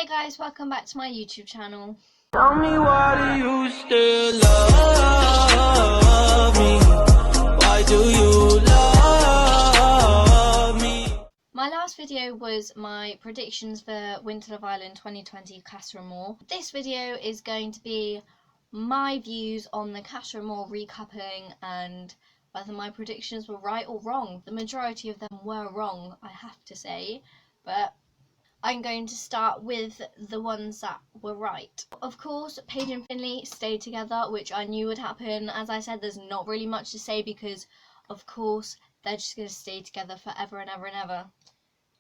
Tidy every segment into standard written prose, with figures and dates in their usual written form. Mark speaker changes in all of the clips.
Speaker 1: Hey guys, welcome back to my YouTube channel.
Speaker 2: Tell me, why do you still love me? Why do you love me?
Speaker 1: My last video was my predictions for Winter Love Island 2020 CASA AMOR. This video is going to be my views on the CASA AMOR recoupling and whether my predictions were right or wrong. The majority of them were wrong, I have to say, but I'm going to start with the ones that were right. Of course, Paige and Finley stayed together, which I knew would happen. As I said, there's not really much to say because, of course, they're just going to stay together forever and ever and ever.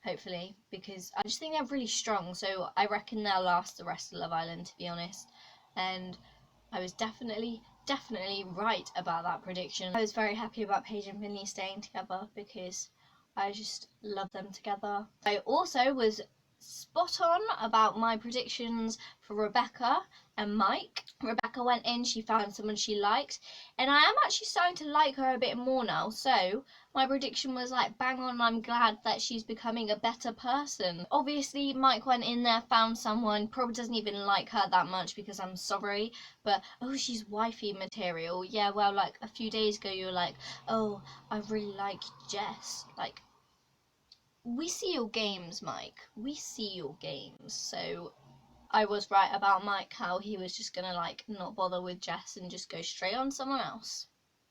Speaker 1: Hopefully, because I just think they're really strong, so I reckon they'll last the rest of Love Island, to be honest. And I was definitely right about that prediction. I was very happy about Paige and Finley staying together because I just love them together. I also was spot on about my predictions for Rebecca and Mike. Rebecca went in, she found someone she liked, and I am actually starting to like her a bit more now, so my prediction was like bang on. I'm glad that she's becoming a better person. Obviously Mike went in there, found someone, probably doesn't even like her that much because I'm sorry, but oh, she's wifey material. Yeah, well, like a few days ago you were like, oh, I really like Jess. Like, we see your games, Mike. We see your games. So I was right about Mike, how he was just gonna like not bother with Jess and just go straight on someone else.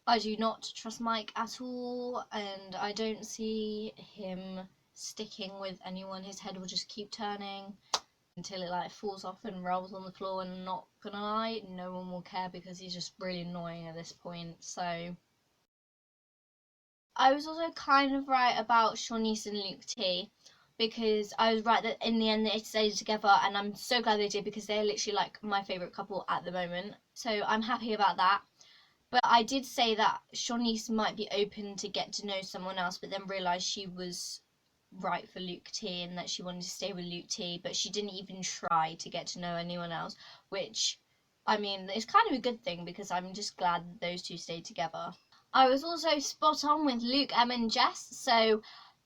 Speaker 1: I do not trust Mike at all, and I don't see him sticking with anyone. His head will just keep turning until it like falls off and rolls on the floor, and I'm not gonna lie, no one will care because he's just really annoying at this point. So I was also kind of right about Shawnice and Luke T, because I was right that in the end they stayed together, and I'm so glad they did because they're literally like my favourite couple at the moment. So I'm happy about that. But I did say that Shawnice might be open to get to know someone else, but then realised she was right for Luke T and that she wanted to stay with Luke T, but she didn't even try to get to know anyone else, which, I mean, it's kind of a good thing because I'm just glad that those two stayed together. I was also spot on with Luke, Em and Jess, so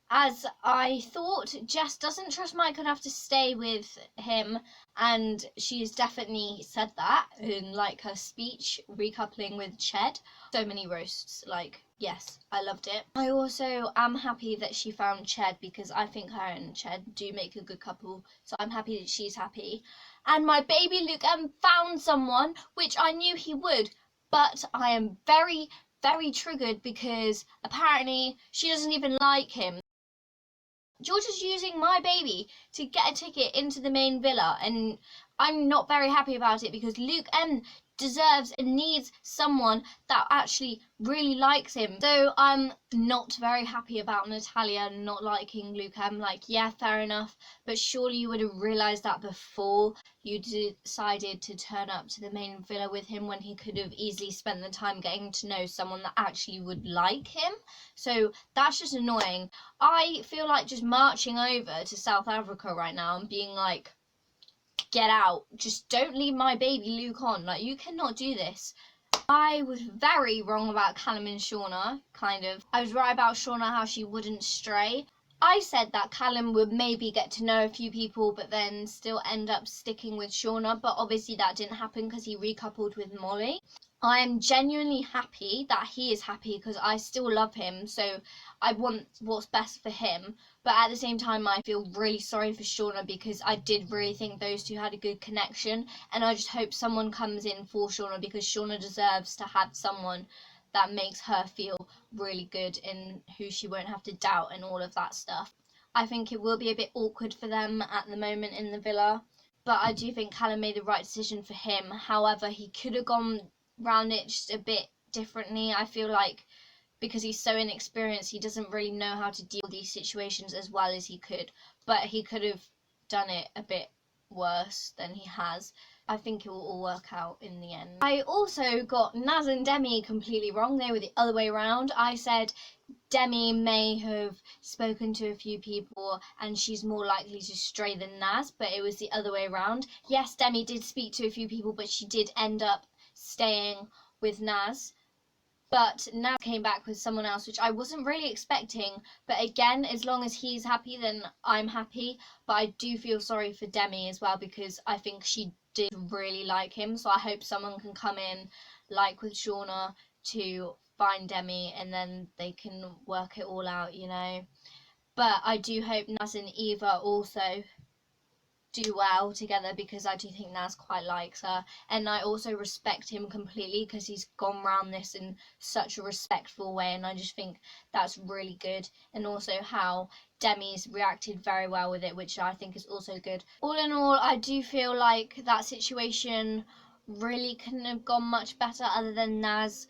Speaker 1: as I thought, Jess doesn't trust Mike enough to stay with him, and she's definitely said that in like her speech recoupling with Ched. So many roasts, like, yes, I loved it. I also am happy that she found Ched because I think her and Ched do make a good couple, so I'm happy that she's happy. And my baby Luke M found someone, which I knew he would, but I am very triggered because apparently she doesn't even like him. George is using my baby to get a ticket into the main villa, and I'm not very happy about it because Luke M deserves and needs someone that actually really likes him. So I'm not very happy about Natalia not liking Luke M. Like, yeah, fair enough, but surely you would have realised that before you decided to turn up to the main villa with him, when he could have easily spent the time getting to know someone that actually would like him. So that's just annoying. I feel like just marching over to South Africa right now and being like, get out, just don't leave my baby Luke on, like, you cannot do this. I was very wrong about Callum and Shauna, kind of. I was right about Shauna, how she wouldn't stray. I said that Callum would maybe get to know a few people but then still end up sticking with Shauna, but obviously that didn't happen because he recoupled with Molly. I am genuinely happy that he is happy because I still love him, so I want what's best for him. But at the same time, I feel really sorry for Shauna because I did really think those two had a good connection, and I just hope someone comes in for Shauna because Shauna deserves to have someone that makes her feel really good and who she won't have to doubt and all of that stuff. I think it will be a bit awkward for them at the moment in the villa, but I do think Callum made the right decision for him. However, he could have gone round it just a bit differently. I feel like because he's so inexperienced, he doesn't really know how to deal with these situations as well as he could, but he could have done it a bit worse than he has. I think it will all work out in the end. I also got Naz and Demi completely wrong. They were the other way around. I said Demi may have spoken to a few people and she's more likely to stray than Naz, but it was the other way around. Yes, Demi did speak to a few people, but she did end up staying with Naz. But now came back with someone else, which I wasn't really expecting. But again, as long as he's happy, then I'm happy. But I do feel sorry for Demi as well, because I think she did really like him. So I hope someone can come in, like with Shauna, to find Demi, and then they can work it all out, you know. But I do hope Naz and Eva also do well together, because I do think Naz quite likes her, and I also respect him completely because he's gone round this in such a respectful way, and I just think that's really good. And also how Demi's reacted very well with it, which I think is also good. All in all, I do feel like that situation really couldn't have gone much better other than Naz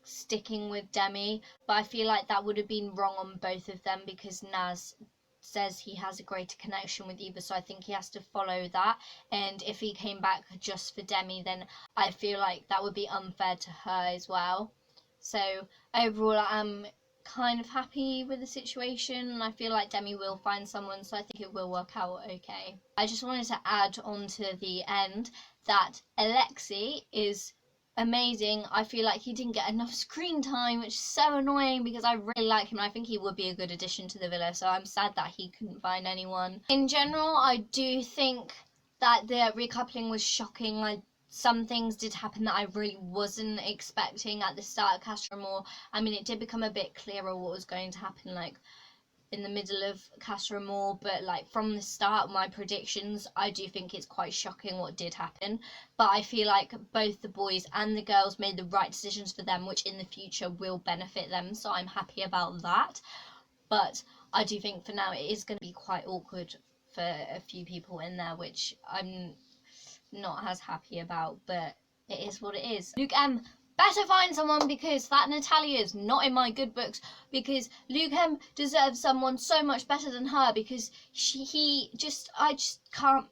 Speaker 1: sticking with Demi, but I feel like that would have been wrong on both of them, because Naz says he has a greater connection with Eva, so I think he has to follow that. And if he came back just for Demi, then I feel like that would be unfair to her as well. So overall, I'm kind of happy with the situation, and I feel like Demi will find someone, so I think it will work out okay. I just wanted to add on to the end that Alexei is amazing. I feel like he didn't get enough screen time, which is so annoying, because I really like him and I think he would be a good addition to the villa, so I'm sad that he couldn't find anyone. In general, I do think that the recoupling was shocking. Some things did happen that I really wasn't expecting at the start of Casa Amor. I mean, it did become a bit clearer what was going to happen, like, in the middle of Casa Amor, but like from the start, my predictions, I do think it's quite shocking what did happen. But I feel like both the boys and the girls made the right decisions for them, which in the future will benefit them, so I'm happy about that. But I do think for now it is going to be quite awkward for a few people in there, which I'm not as happy about, but it is what it is. Luke M, better find someone, because that Natalia is not in my good books, because Luke M deserves someone so much better than her, because I just can't,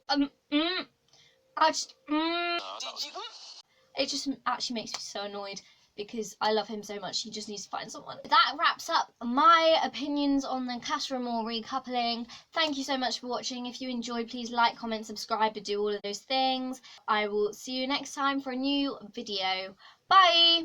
Speaker 1: it just actually makes me so annoyed, because I love him so much. He just needs to find someone. That wraps up my opinions on the Casa Amor recoupling. Thank you so much for watching. If you enjoyed, please like, comment, subscribe, and do all of those things. I will see you next time for a new video. Bye!